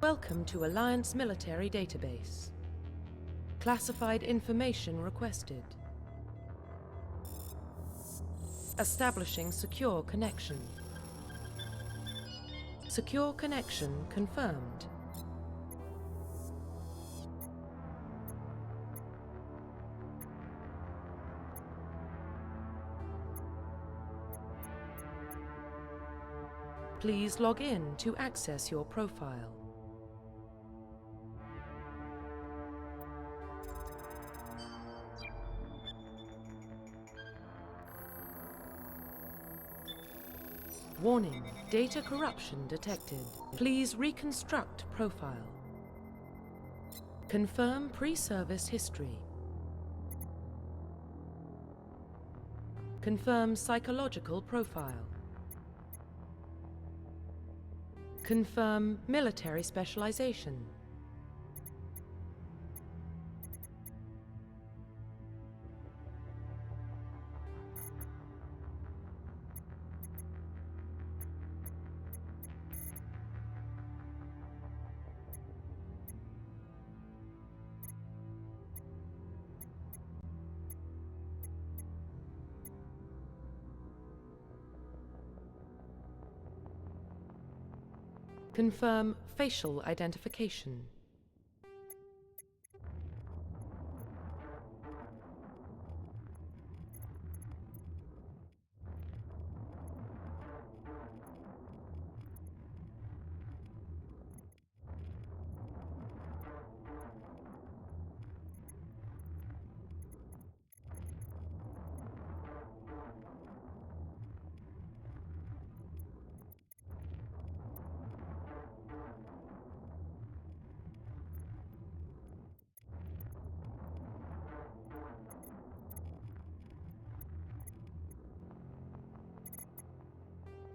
Welcome to Alliance Military Database. Classified information requested. Establishing secure connection. Secure connection confirmed. Please log in to access your profile. Warning, data corruption detected. Please reconstruct profile. Confirm pre-service history. Confirm psychological profile. Confirm military specialization. Confirm facial identification.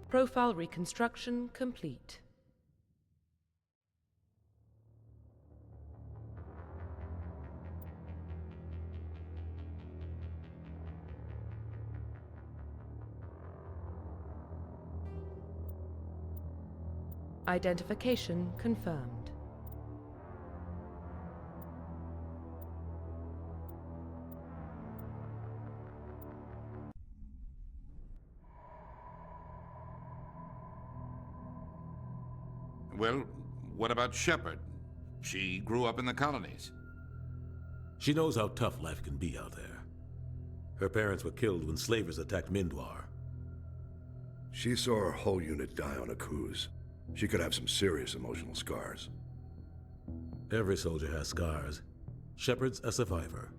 Profile reconstruction complete. Identification confirmed. Well, what about Shepard? She grew up in the colonies. She knows how tough life can be out there. Her parents were killed when slavers attacked Mindwar. She saw her whole unit die on a cruise. She could have some serious emotional scars. Every soldier has scars. Shepard's a survivor.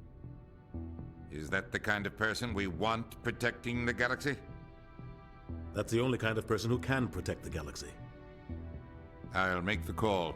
Is that the kind of person we want protecting the galaxy? That's the only kind of person who can protect the galaxy. I'll make the call.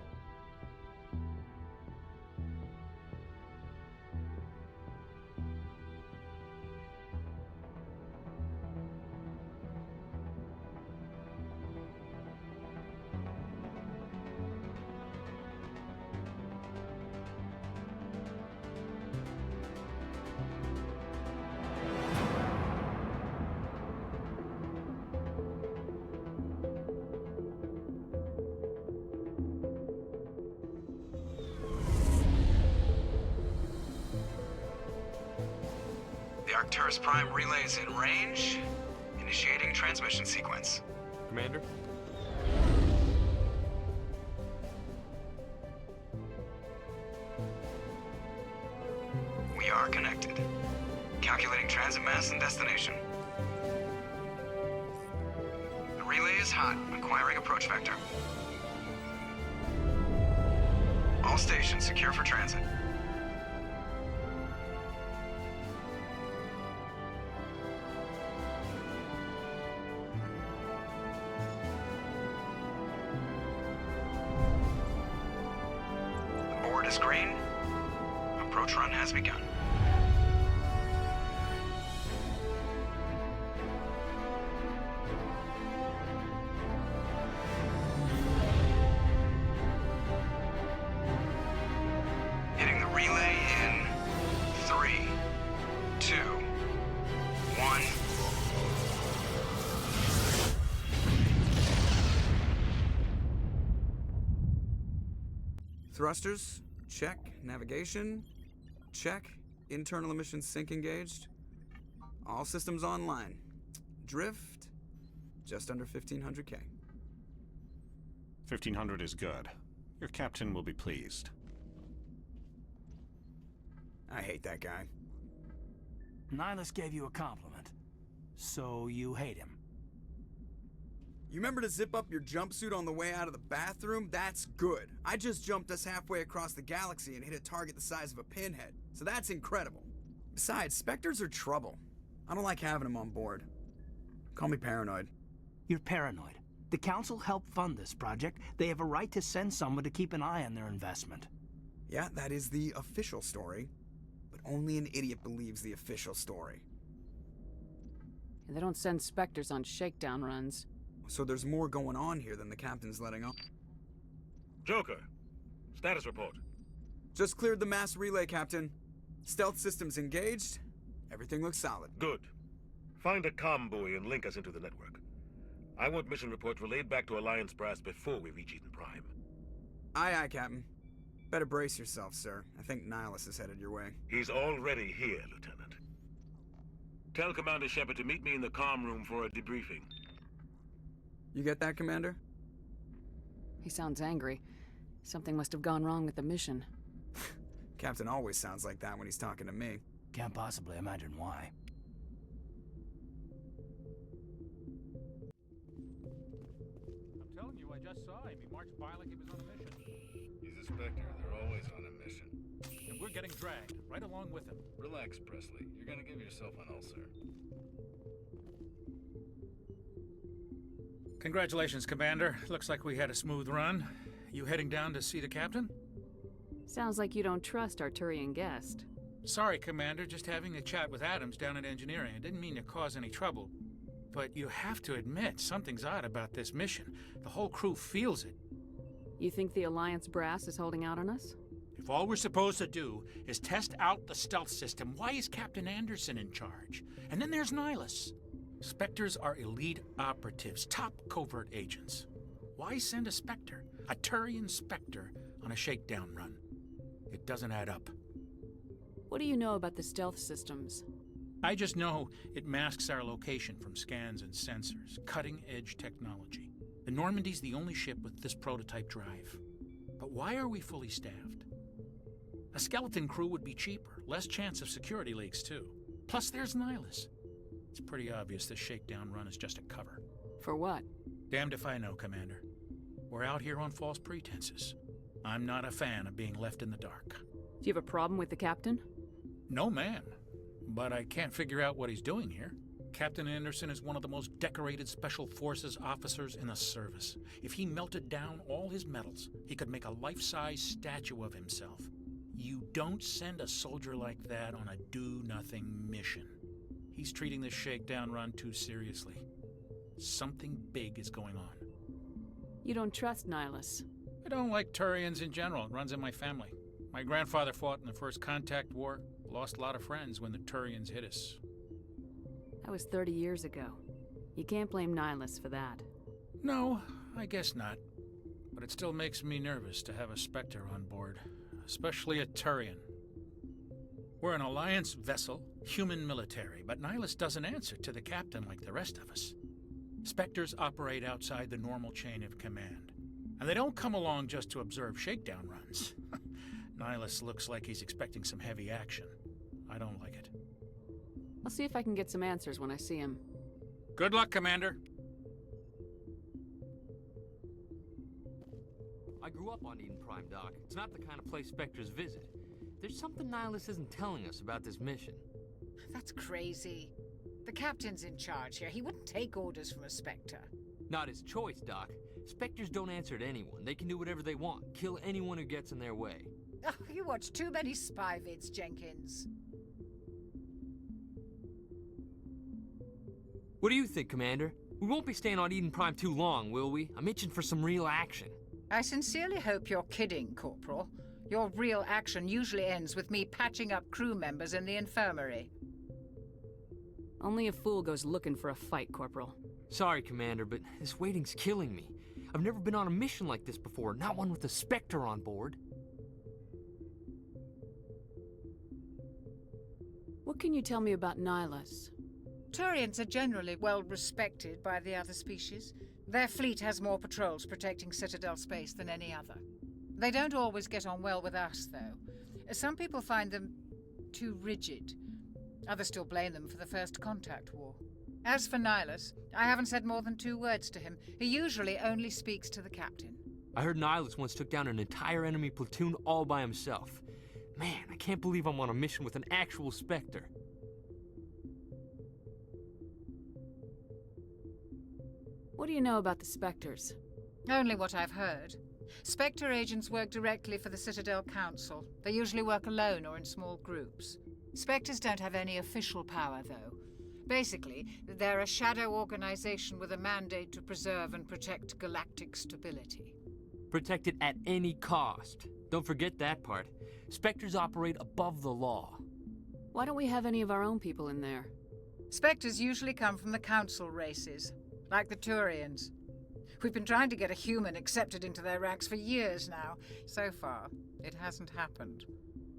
The Arcturus Prime relay is in range. Initiating transmission sequence. Commander? We are connected. Calculating transit mass and destination. The relay is hot, acquiring approach vector. All stations secure for transit. The board is green. Approach run has begun. Hitting the relay in 3, 2, 1. Thrusters, check. Navigation, check. Internal emissions sync engaged. All systems online. Drift, just under 1500K. 1500 is good. Your captain will be pleased. I hate that guy. Nihilus gave you a compliment, so you hate him. You remember to zip up your jumpsuit on the way out of the bathroom? That's good. I just jumped us halfway across the galaxy and hit a target the size of a pinhead, so that's incredible. Besides, Spectres are trouble. I don't like having them on board. Call me paranoid. You're paranoid. The Council helped fund this project. They have a right to send someone to keep an eye on their investment. Yeah, that is the official story. But only an idiot believes the official story. They don't send Spectres on shakedown runs. So there's more going on here than the captain's letting on. Joker, status report. Just cleared the mass relay, Captain. Stealth systems engaged. Everything looks solid. Good. Find a comm buoy and link us into the network. I want mission reports relayed back to Alliance brass before we reach Eden Prime. Aye, aye, Captain. Better brace yourself, sir. I think Nihilus is headed your way. He's already here, Lieutenant. Tell Commander Shepard to meet me in the comm room for a debriefing. You get that, Commander? He sounds angry. Something must have gone wrong with the mission. Captain always sounds like that when he's talking to me. Can't possibly imagine why. I'm telling you, I just saw him. He marched by like he was on a mission. He's a Spectre. They're always on a mission. And we're getting dragged, right along with him. Relax, Presley. You're gonna give yourself an ulcer. Congratulations, Commander. Looks like we had a smooth run. You heading down to see the captain? Sounds like you don't trust our Turian guest. Sorry, Commander. Just having a chat with Adams down at engineering. I didn't mean to cause any trouble. But you have to admit, something's odd about this mission. The whole crew feels it. You think the Alliance brass is holding out on us? If all we're supposed to do is test out the stealth system, why is Captain Anderson in charge? And then there's Nihilus. Spectres are elite operatives, top covert agents. Why send a Spectre, a Turian Spectre, on a shakedown run? It doesn't add up. What do you know about the stealth systems? I just know it masks our location from scans and sensors, cutting-edge technology. The Normandy's the only ship with this prototype drive. But why are we fully staffed? A skeleton crew would be cheaper, less chance of security leaks too. Plus there's Nihilus. It's pretty obvious this shakedown run is just a cover. For what? Damned if I know, Commander. We're out here on false pretenses. I'm not a fan of being left in the dark. Do you have a problem with the captain? No, ma'am. But I can't figure out what he's doing here. Captain Anderson is one of the most decorated Special Forces officers in the service. If he melted down all his medals, he could make a life-size statue of himself. You don't send a soldier like that on a do-nothing mission. He's treating this shakedown run too seriously. Something big is going on. You don't trust Nihilus? I don't like Turians in general. It runs in my family. My grandfather fought in the First Contact War, lost a lot of friends when the Turians hit us. That was 30 years ago. You can't blame Nihilus for that. No, I guess not. But it still makes me nervous to have a Spectre on board, especially a Turian. We're an Alliance vessel, human military, but Nihilus doesn't answer to the captain like the rest of us. Spectres operate outside the normal chain of command, and they don't come along just to observe shakedown runs. Nihilus looks like he's expecting some heavy action. I don't like it. I'll see if I can get some answers when I see him. Good luck, Commander. I grew up on Eden Prime, Doc. It's not the kind of place Spectres visit. There's something Nihilus isn't telling us about this mission. That's crazy. The captain's in charge here. He wouldn't take orders from a Spectre. Not his choice, Doc. Spectres don't answer to anyone. They can do whatever they want. Kill anyone who gets in their way. Oh, you watch too many spy vids, Jenkins. What do you think, Commander? We won't be staying on Eden Prime too long, will we? I'm itching for some real action. I sincerely hope you're kidding, Corporal. Your real action usually ends with me patching up crew members in the infirmary. Only a fool goes looking for a fight, Corporal. Sorry, Commander, but this waiting's killing me. I've never been on a mission like this before, not one with a Spectre on board. What can you tell me about Nihilus? Turians are generally well respected by the other species. Their fleet has more patrols protecting Citadel space than any other. They don't always get on well with us, though. Some people find them too rigid. Others still blame them for the First Contact War. As for Nihilus, I haven't said more than 2 words to him. He usually only speaks to the captain. I heard Nihilus once took down an entire enemy platoon all by himself. Man, I can't believe I'm on a mission with an actual Spectre. What do you know about the Spectres? Only what I've heard. Spectre agents work directly for the Citadel Council. They usually work alone or in small groups. Spectres don't have any official power, though. Basically, they're a shadow organization with a mandate to preserve and protect galactic stability. Protect it at any cost. Don't forget that part. Spectres operate above the law. Why don't we have any of our own people in there? Spectres usually come from the Council races, like the Turians. We've been trying to get a human accepted into their ranks for years now. So far, it hasn't happened.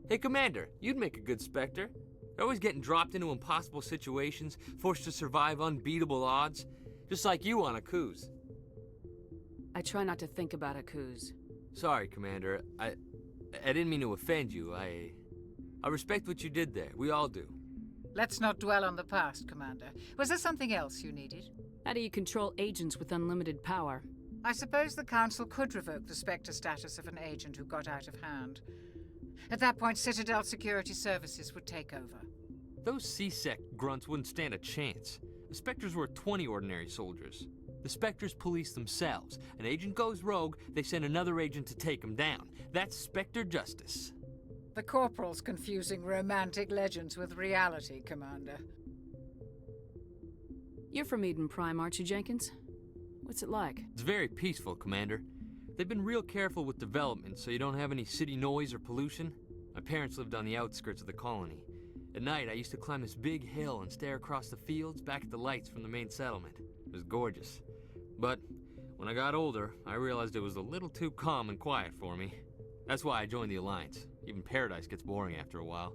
Hey, Commander, you'd make a good Spectre. You're always getting dropped into impossible situations, forced to survive unbeatable odds, just like you on Akuz. I try not to think about Akuz. Sorry, Commander. I didn't mean to offend you. I respect what you did there. We all do. Let's not dwell on the past, Commander. Was there something else you needed? How do you control agents with unlimited power? I suppose the Council could revoke the Spectre status of an agent who got out of hand. At that point, Citadel Security Services would take over. Those C-Sec grunts wouldn't stand a chance. The Spectres were 20 ordinary soldiers. The Spectres police themselves. An agent goes rogue, they send another agent to take him down. That's Spectre justice. The Corporal's confusing romantic legends with reality, Commander. You're from Eden Prime, aren't you, Jenkins? What's it like? It's very peaceful, Commander. They've been real careful with development, so you don't have any city noise or pollution. My parents lived on the outskirts of the colony. At night, I used to climb this big hill and stare across the fields back at the lights from the main settlement. It was gorgeous. But when I got older, I realized it was a little too calm and quiet for me. That's why I joined the Alliance. Even Paradise gets boring after a while.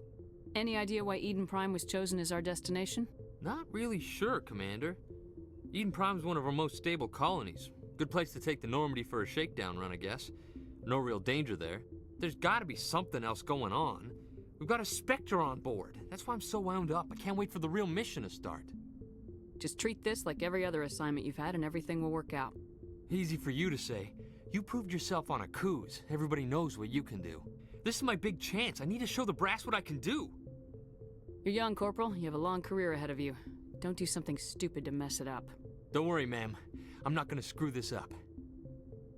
Any idea why Eden Prime was chosen as our destination? Not really sure, Commander. Eden Prime's one of our most stable colonies. Good place to take the Normandy for a shakedown run, I guess. No real danger there. There's gotta be something else going on. We've got a Spectre on board. That's why I'm so wound up. I can't wait for the real mission to start. Just treat this like every other assignment you've had and everything will work out. Easy for you to say. You proved yourself on Akuz. Everybody knows what you can do. This is my big chance. I need to show the brass what I can do. You're young, Corporal. You have a long career ahead of you. Don't do something stupid to mess it up. Don't worry, ma'am. I'm not gonna screw this up.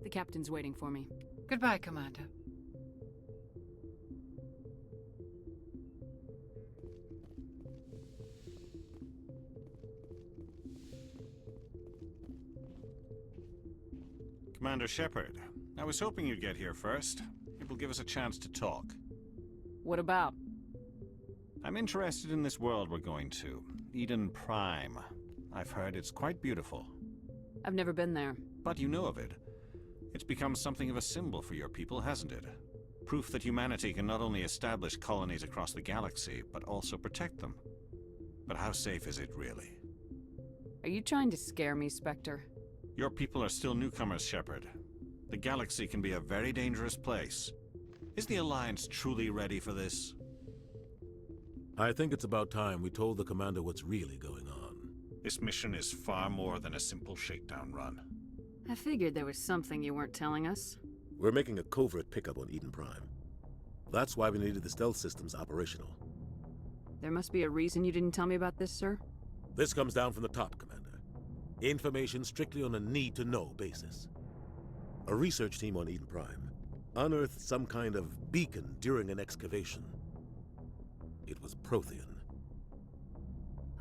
The captain's waiting for me. Goodbye, Commander. Commander Shepard, I was hoping you'd get here first. It will give us a chance to talk. What about? I'm interested in this world we're going to, Eden Prime. I've heard it's quite beautiful. I've never been there. But you know of it. It's become something of a symbol for your people, hasn't it? Proof that humanity can not only establish colonies across the galaxy, but also protect them. But how safe is it, really? Are you trying to scare me, Spectre? Your people are still newcomers, Shepard. The galaxy can be a very dangerous place. Is the Alliance truly ready for this? I think it's about time we told the Commander what's really going on. This mission is far more than a simple shakedown run. I figured there was something you weren't telling us. We're making a covert pickup on Eden Prime. That's why we needed the stealth systems operational. There must be a reason you didn't tell me about this, sir? This comes down from the top, Commander. Information strictly on a need-to-know basis. A research team on Eden Prime unearthed some kind of beacon during an excavation. It was Prothean.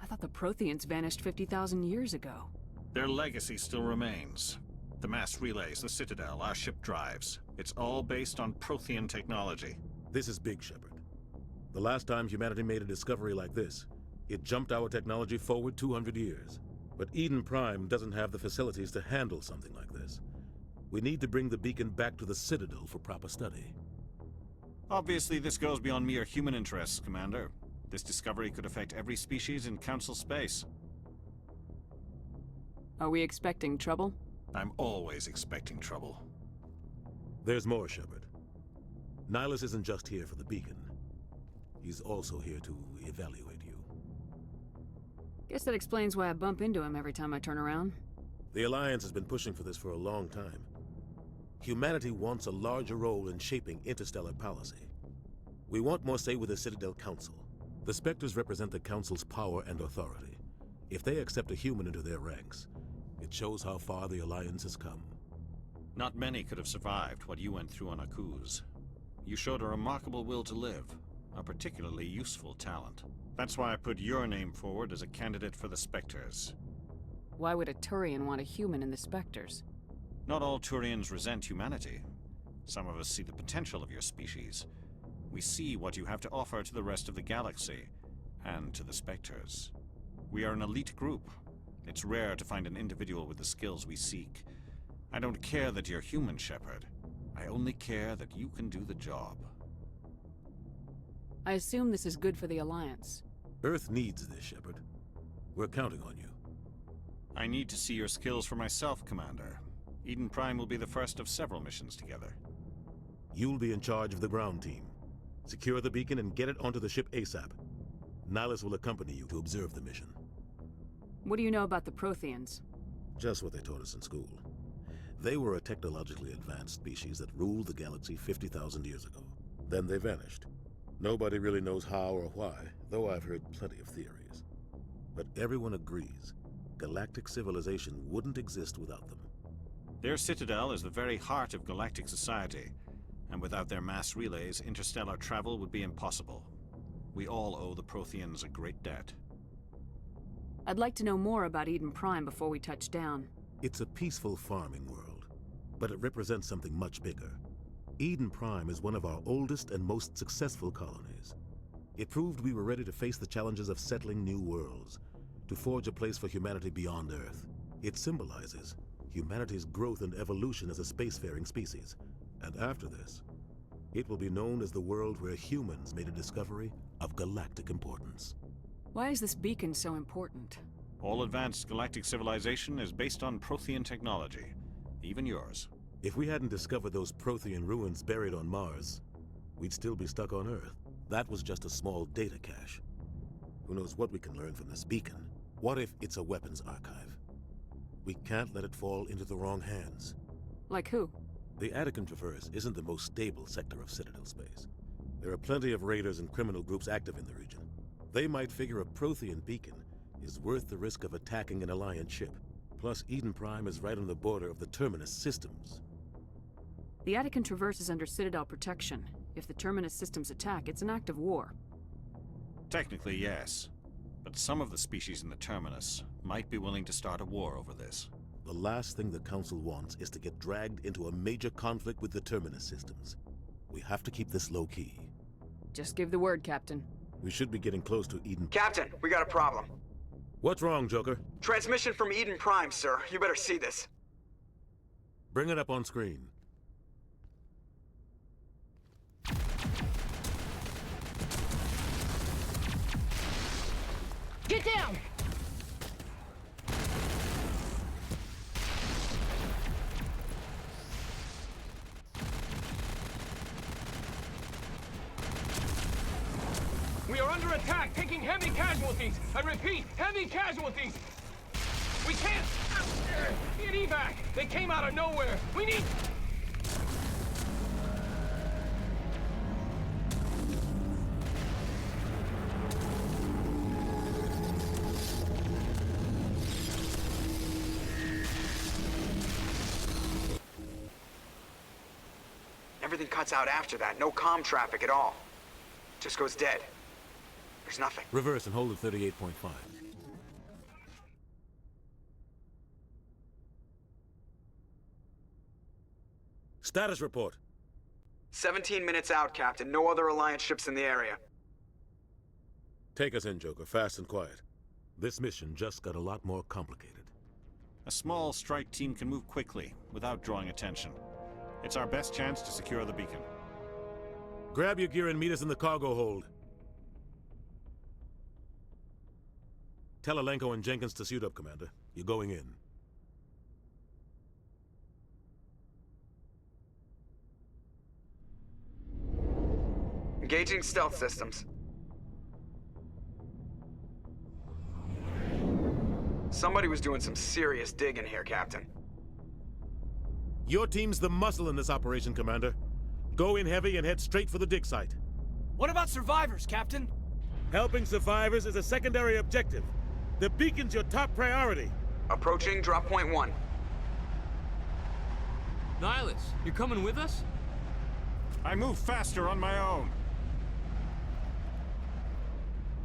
I thought the Protheans vanished 50,000 years ago. Their legacy still remains. The mass relays, the Citadel, our ship drives. It's all based on Prothean technology. This is big, Shepard. The last time humanity made a discovery like this, it jumped our technology forward 200 years. But Eden Prime doesn't have the facilities to handle something like this. We need to bring the beacon back to the Citadel for proper study. Obviously, this goes beyond mere human interests, Commander. This discovery could affect every species in Council space. Are we expecting trouble? I'm always expecting trouble. There's more, Shepard. Nihilus isn't just here for the beacon. He's also here to evaluate you. Guess that explains why I bump into him every time I turn around. The Alliance has been pushing for this for a long time. Humanity wants a larger role in shaping interstellar policy. We want more say with the Citadel Council. The Spectres represent the Council's power and authority. If they accept a human into their ranks, it shows how far the Alliance has come. Not many could have survived what you went through on Akuz. You showed a remarkable will to live, a particularly useful talent. That's why I put your name forward as a candidate for the Spectres. Why would a Turian want a human in the Spectres? Not all Turians resent humanity. Some of us see the potential of your species. We see what you have to offer to the rest of the galaxy, and to the Spectres. We are an elite group. It's rare to find an individual with the skills we seek. I don't care that you're human, Shepard. I only care that you can do the job. I assume this is good for the Alliance. Earth needs this, Shepard. We're counting on you. I need to see your skills for myself, Commander. Eden Prime will be the first of several missions together. You'll be in charge of the ground team. Secure the beacon and get it onto the ship ASAP. Nihilus will accompany you to observe the mission. What do you know about the Protheans? Just what they taught us in school. They were a technologically advanced species that ruled the galaxy 50,000 years ago. Then they vanished. Nobody really knows how or why, though I've heard plenty of theories. But everyone agrees, galactic civilization wouldn't exist without them. Their citadel is the very heart of galactic society, and without their mass relays, interstellar travel would be impossible. We all owe the Protheans a great debt. I'd like to know more about Eden Prime before we touch down. It's a peaceful farming world, but it represents something much bigger. Eden Prime is one of our oldest and most successful colonies. It proved we were ready to face the challenges of settling new worlds, to forge a place for humanity beyond Earth. It symbolizes humanity's growth and evolution as a spacefaring species. And after this, it will be known as the world where humans made a discovery of galactic importance. Why is this beacon so important? All advanced galactic civilization is based on Prothean technology, even yours. If we hadn't discovered those Prothean ruins buried on Mars, we'd still be stuck on Earth. That was just a small data cache. Who knows what we can learn from this beacon? What if it's a weapons archive? We can't let it fall into the wrong hands. Like who? The Attican Traverse isn't the most stable sector of Citadel space. There are plenty of raiders and criminal groups active in the region. They might figure a Prothean beacon is worth the risk of attacking an Alliance ship. Plus, Eden Prime is right on the border of the Terminus systems. The Attican Traverse is under Citadel protection. If the Terminus systems attack, it's an act of war. Technically, yes. But some of the species in the Terminus might be willing to start a war over this. The last thing the Council wants is to get dragged into a major conflict with the Terminus systems. We have to keep this low-key. Just give the word, Captain. We should be getting close to Eden... Captain, we got a problem. What's wrong, Joker? Transmission from Eden Prime, sir. You better see this. Bring it up on screen. Get down! We are under attack, taking heavy casualties. I repeat, heavy casualties. We can't get evac. They came out of nowhere. We need... Everything cuts out after that. No comm traffic at all. Just goes dead. There's nothing. Reverse and hold at 38.5. Status report. 17 minutes out, Captain. No other Alliance ships in the area. Take us in, Joker. Fast and quiet. This mission just got a lot more complicated. A small strike team can move quickly, without drawing attention. It's our best chance to secure the beacon. Grab your gear and meet us in the cargo hold. Tell Alenko and Jenkins to suit up, Commander. You're going in. Engaging stealth systems. Somebody was doing some serious digging here, Captain. Your team's the muscle in this operation, Commander. Go in heavy and head straight for the dig site. What about survivors, Captain? Helping survivors is a secondary objective. The beacon's your top priority. Approaching drop point 1. Nihilus, you're coming with us? I move faster on my own.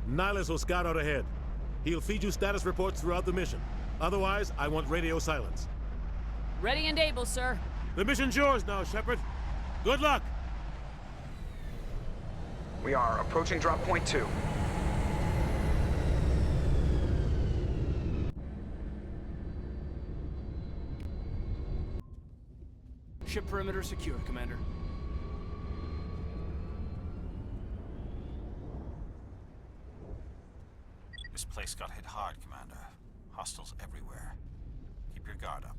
Nihilus will scout out ahead. He'll feed you status reports throughout the mission. Otherwise, I want radio silence. Ready and able, sir. The mission's yours now, Shepard. Good luck! We are approaching drop point 2. Ship perimeter secure, Commander. This place got hit hard, Commander. Hostiles everywhere. Keep your guard up.